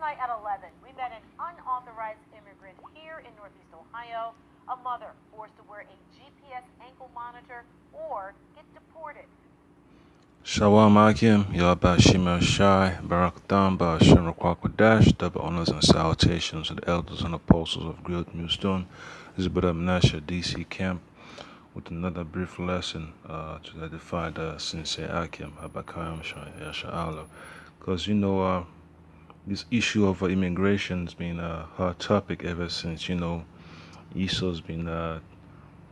Tonight at 11, we met an unauthorized immigrant here in Northeast Ohio, a mother forced to wear a GPS ankle monitor or get deported. Shalom Akim, Yahba Shemel Shai, Barakatam, Ba'ashem Rakwakadash, double honors and salutations to the elders and apostles of Great Millstone. This is Brother Menashe, DC Camp, with another brief lesson to edify the sincere Akim, Habakayim Yasha'Allah. Because, this issue of immigration has been a hot topic ever since, Esau's been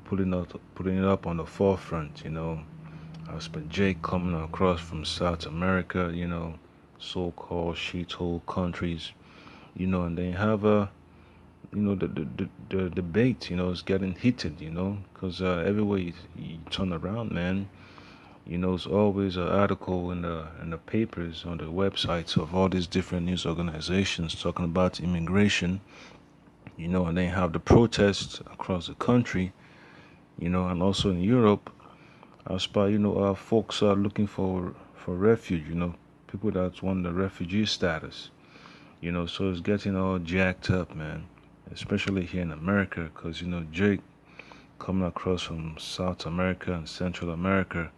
putting it up on the forefront, Husband Jake coming across from South America, so-called shithole countries, and they have the debate, is getting heated, because everywhere you turn around, man, it's always an article in the papers, on the websites of all these different news organizations talking about immigration, and they have the protests across the country, and also in Europe. As per, folks are looking for refuge, people that want the refugee status, so it's getting all jacked up, man, especially here in America, because, Jake coming across from South America and Central America,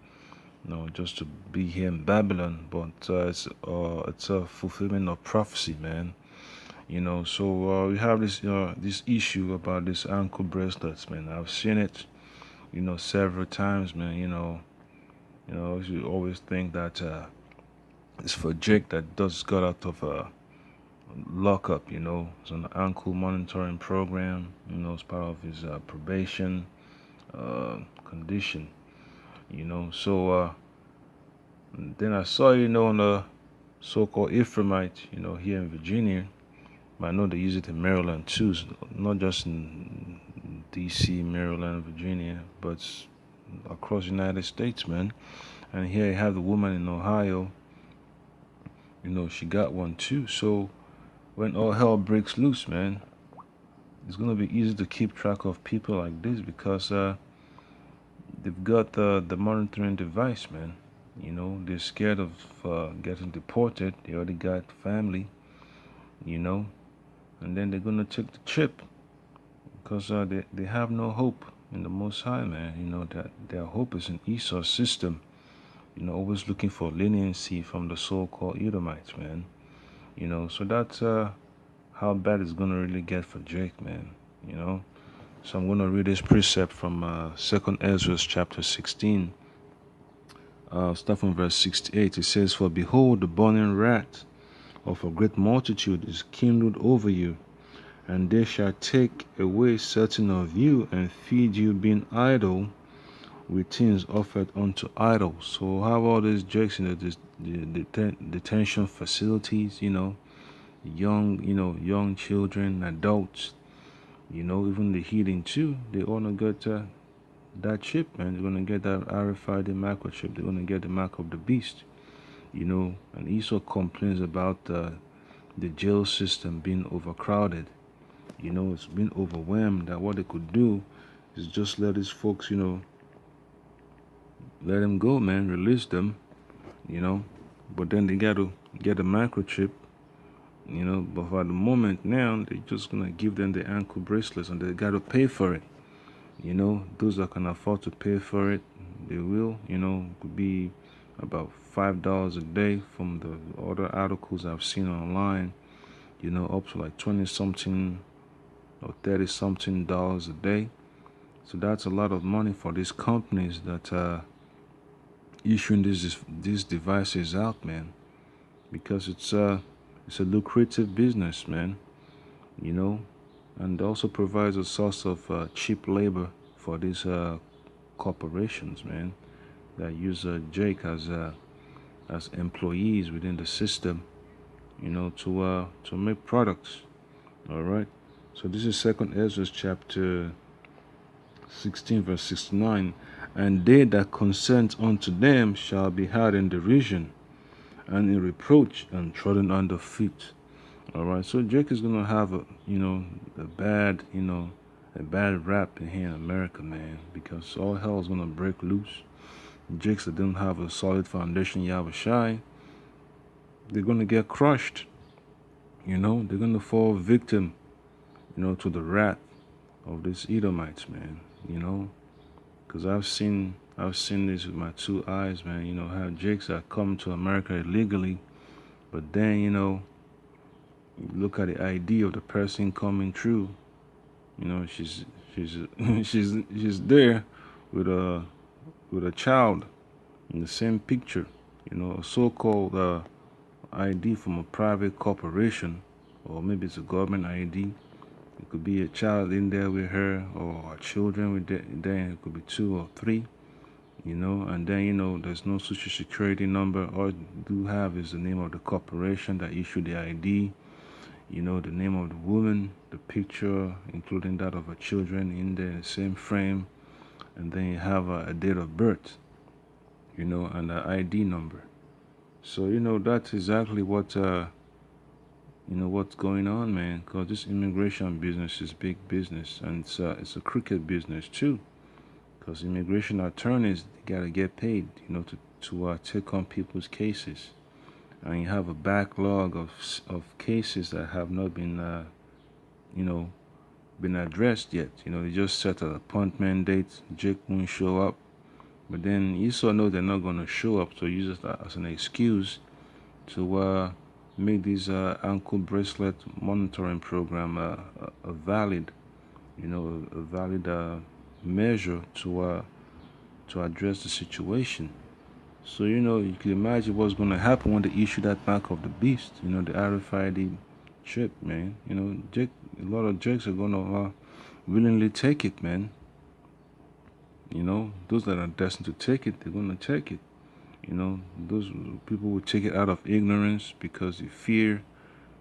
just to be here in Babylon, but it's a fulfillment of prophecy, man, so we have this issue about this ankle bracelets, man. I've seen it, several times, man, you always think that it's for Jake that just got out of a lockup, it's an ankle monitoring program, it's part of his probation condition, so then I saw, on the so-called Ephraimite, here in Virginia, but I know they use it in Maryland too, not just in DC, Maryland, Virginia, but across the United States, man. And here you have the woman in Ohio, she got one too. So when all hell breaks loose, man, it's going to be easy to keep track of people like this because they've got the monitoring device, man. They're scared of getting deported. They already got family, and then they're going to take the chip because they have no hope in the Most High, man. That their hope is in Esau's system. Always looking for leniency from the so-called Edomites, man. So that's how bad it's gonna really get for Jake, man. So I'm gonna read this precept from 2 Ezra chapter 16. Start from verse 68. It says, "For behold, the burning wrath of a great multitude is kindled over you, and they shall take away certain of you and feed you, being idle with things offered unto idols." So how all these Jakes in the detention facilities, young children, adults, even the heathen too, they all gonna get that chip, man. They're gonna get that RFID microchip. They're gonna get the mark of the beast, And Esau complains about the jail system being overcrowded. It's been overwhelmed. That what they could do is just let these folks, let them go, man. Release them, But then they got to get a microchip, But for the moment now, they're just going to give them the ankle bracelets and they got to pay for it. Those that can afford to pay for it, they will, could be about $5 a day from the other articles I've seen online, up to like 20 something or 30 something dollars a day. So that's a lot of money for these companies that issuing these devices out, man, because it's a lucrative business, man, and also provides a source of cheap labor for these corporations, man, that use Jake as employees within the system, to make products. All right. So this is 2 Ezra chapter 16 verse 69. "And they that consent unto them shall be held in derision and in reproach and trodden under feet." All right, so Jake is gonna have a bad rap in here in America, man, because all hell is gonna break loose. Jakes that don't have a solid foundation, Yahweh Shai, they're gonna get crushed. they're gonna fall victim, to the wrath of these Edomites, man. Because I've seen this with my two eyes, man. How Jakes are coming to America illegally, but then you look at the ID of the person coming through. She's she's there with a child in the same picture. A so-called ID from a private corporation, or maybe it's a government ID. It could be a child in there with her, or children with there. It could be two or three. And then there's no social security number. All you do have is the name of the corporation that issued the ID. The name of the woman, the picture, including that of her children in the same frame, and then you have a date of birth, and an ID number. So that's exactly what what's going on, man. Because this immigration business is big business, and it's a crooked business too. Because immigration attorneys, they gotta get paid, to take on people's cases, and you have a backlog of cases that have not been been addressed yet. They just set an appointment date. Jake won't show up, but then Esau know they're not gonna show up, so use it as an excuse to make this ankle bracelet monitoring program a valid, a valid measure to address the situation. So you can imagine what's going to happen when they issue that mark of the beast, the RFID chip, man. A lot of Jakes are going to willingly take it, man. Those that are destined to take it, they're going to take it. Those people will take it out of ignorance because they fear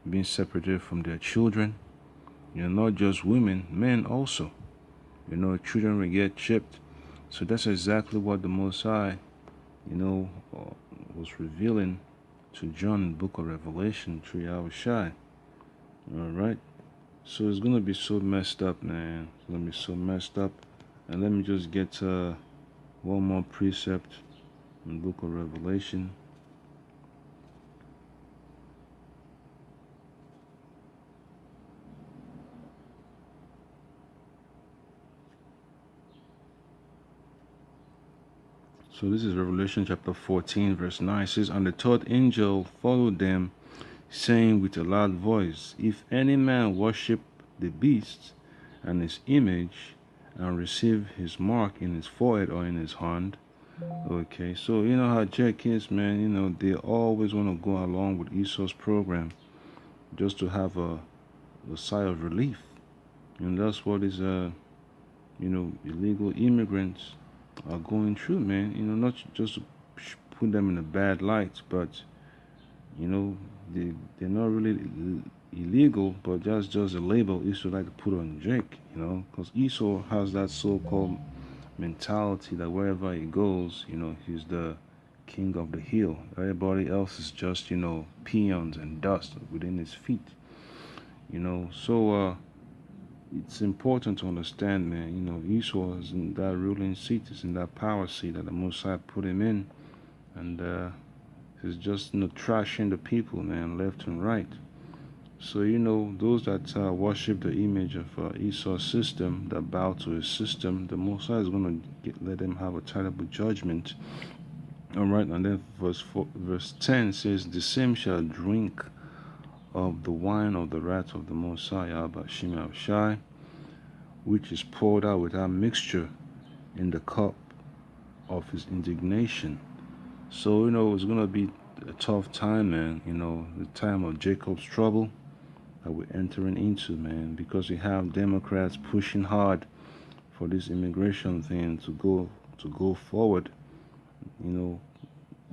being separated from their children. Not just women, men also. Children will get chipped. So that's exactly what the Most High, was revealing to John in the book of Revelation 3 hours shy. Alright? So it's going to be so messed up, man. It's going to be so messed up. And let me just get one more precept in the book of Revelation. So this is Revelation chapter 14, verse 9. It says, And the third angel followed them, saying with a loud voice, If any man worship the beast and his image, and receive his mark in his forehead or in his hand. Okay, so you know how Jack is, man. They always want to go along with Esau's program just to have a sigh of relief. And that's what is, illegal immigrants are going through, man. Not just to put them in a bad light, but they're not really illegal, but that's just a label Esau like to put on Jake, because Esau has that so-called mentality that wherever he goes, he's the king of the hill. Everybody else is just, peons and dust within his feet, So it's important to understand, man, Esau is in that ruling seat, is in that power seat that the Most High put him in, and he's just, trashing the people, man, left and right. So, those that worship the image of Esau's system, that bow to his system, the Most High is going to let them have a terrible judgment. All right, and then verse 10 says, The same shall drink of the wine of the wrath of the Most High, Abba Shimei Shai, which is poured out without mixture in the cup of his indignation. So, it's going to be a tough time, man, the time of Jacob's trouble that we're entering into, man, because we have Democrats pushing hard for this immigration thing to go forward, and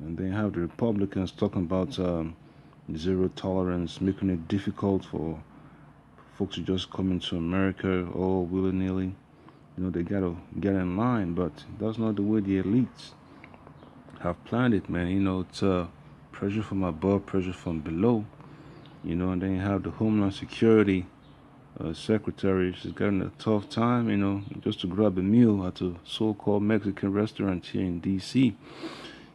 then have the Republicans talking about zero tolerance, making it difficult for folks to just come into America all willy-nilly. They gotta get in line, but that's not the way the elites have planned it, man. It's pressure from above, pressure from below, and then you have the Homeland Security secretary. She's gotten a tough time, just to grab a meal at a so-called Mexican restaurant here in D.C.,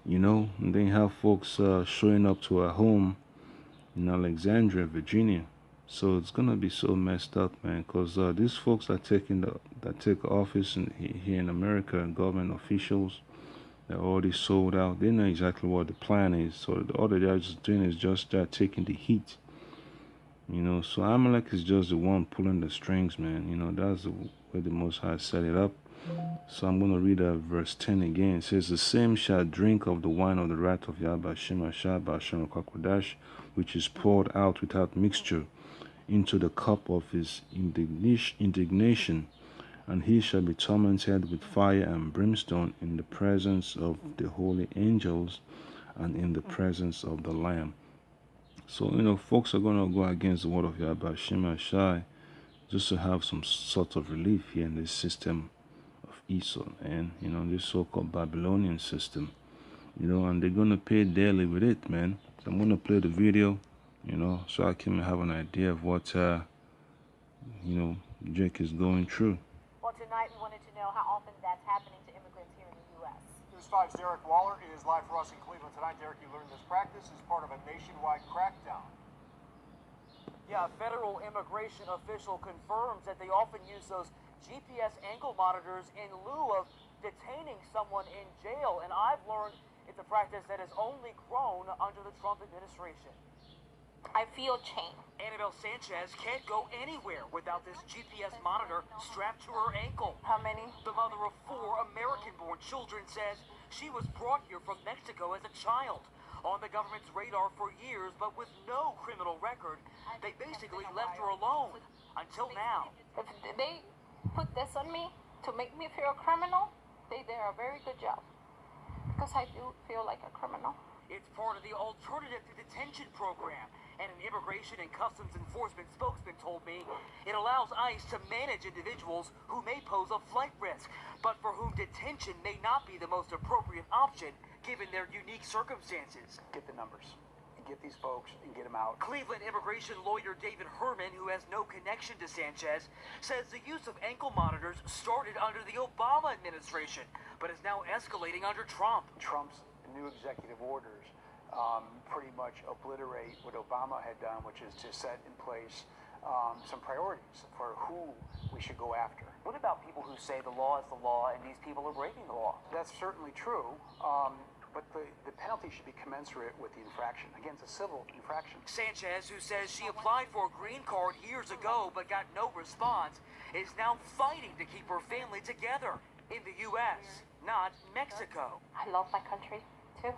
and then you have folks showing up to her home, in Alexandria, Virginia. So it's gonna be so messed up, man, because these folks that take office here in America, government officials, they're already sold out. They know exactly what the plan is. So all they're just doing is just taking the heat. So Amalek is just the one pulling the strings, man. That's the way the Most High set it up. So I'm going to read verse 10 again. It says, "The same shall drink of the wine of the wrath of Yahweh Shemashah Ba'ashem Kodash, which is poured out without mixture into the cup of his indignation, and he shall be tormented with fire and brimstone in the presence of the holy angels and in the presence of the Lamb." So, folks are going to go against the word of Yahweh Shemashah just to have some sort of relief here in this system of Esau and, this so-called Babylonian system, and they're going to pay dearly with it, man. So I'm going to play the video, so I can have an idea of what, Jake is going through. Well, tonight we wanted to know how often that's happening to immigrants here in the U.S. News 5's Derek Waller is live for us in Cleveland tonight. Derek, you learned this practice is part of a nationwide crackdown. Yeah, a federal immigration official confirms that they often use those GPS ankle monitors in lieu of detaining someone in jail. And I've learned it's a practice that has only grown under the Trump administration. I feel chained. Annabelle Sanchez can't go anywhere without this GPS monitor strapped to her ankle. How many? The mother of 4 American-born children says she was brought here from Mexico as a child. On the government's radar for years, but with no criminal record, they basically left her alone until now. If they put this on me to make me feel a criminal, they did a very good job. Because I do feel like a criminal. It's part of the Alternative to Detention program, and an Immigration and Customs Enforcement spokesman told me it allows ICE to manage individuals who may pose a flight risk, but for whom detention may not be the most appropriate option given their unique circumstances. Get the numbers. Get these folks and get them out. Cleveland immigration lawyer David Herman, who has no connection to Sanchez, says the use of ankle monitors started under the Obama administration, but is now escalating under Trump. Trump's new executive orders pretty much obliterate what Obama had done, which is to set in place some priorities for who we should go after. What about people who say the law is the law and these people are breaking the law? That's certainly true, but the penalty should be commensurate with the infraction. Again, it's a civil infraction. Sanchez, who says she applied for a green card years ago but got no response, is now fighting to keep her family together in the U.S., not Mexico. I love my country, too.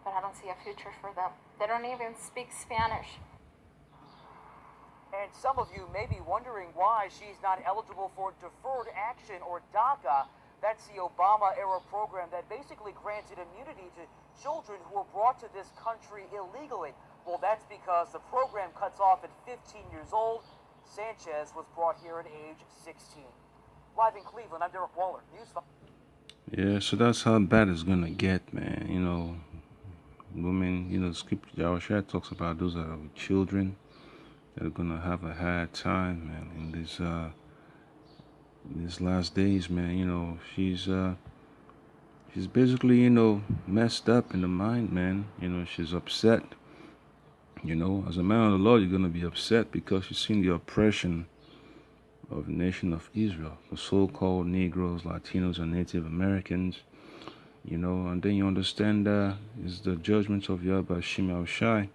But I don't see a future for them. They don't even speak Spanish. And some of you may be wondering why she's not eligible for deferred action or DACA. That's the Obama-era program that basically granted immunity to children who were brought to this country illegally. Well, that's because the program cuts off at 15 years old. Sanchez was brought here at age 16. Live in Cleveland, I'm Derek Waller, News 5. Yeah, so that's how bad it's gonna get, man. Women, Scripture Yahweh talks about those that are with children that are gonna have a hard time, man, in these last days, man. She's basically, messed up in the mind, man. She's upset. As a man of the Lord, you're gonna be upset because you've seen the oppression of the nation of Israel, the so-called Negroes, Latinos, and Native Americans. And then you understand is the judgment of Yahweh Shemashah.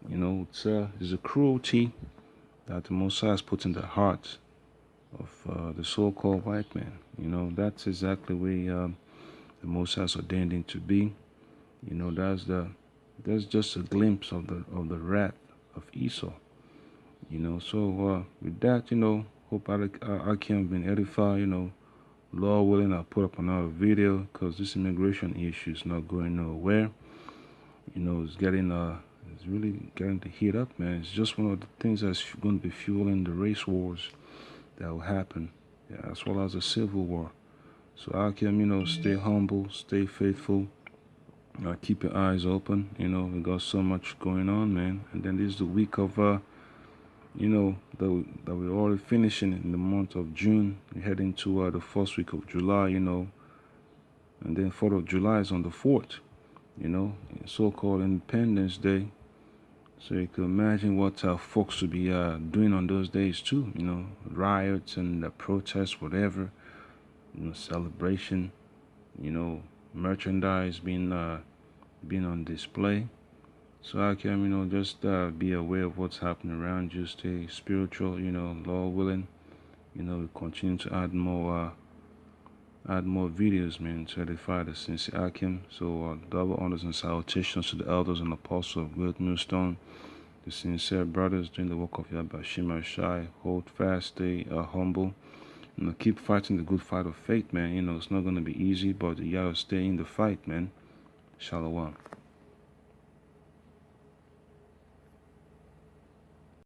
It's a cruelty that the Most High has put in the heart of the so-called white man. That's exactly where the Most High has ordained him to be. That's just a glimpse of the wrath of Esau. So with that, hope I can have been edified. Lord willing, I'll put up another video because this immigration issue is not going nowhere. It's really getting to heat up, man. It's just one of the things that's going to be fueling the race wars that will happen, as well as the civil war. So I can, stay humble, stay faithful, keep your eyes open. We got so much going on, man. And then this is the week of that we're already finishing in the month of June. We're heading to the first week of July, and then 4th of July is on the 4th, so-called Independence Day. So you can imagine what folks would be doing on those days too. You know, riots and protests, whatever. You know, celebration. You know, merchandise being on display. So I can, you know, just be aware of what's happening around you. Stay spiritual. You know, Lord willing. You know, we continue to add more videos, man, to edify the sincere Akim. So double honors and salutations to the elders and apostles of Great Millstone, the sincere brothers doing the work of Yahweh Shema Shai. Hold fast, stay humble. You know, keep fighting the good fight of faith, man. You know, it's not going to be easy, but you gotta stay in the fight, man. Shalom.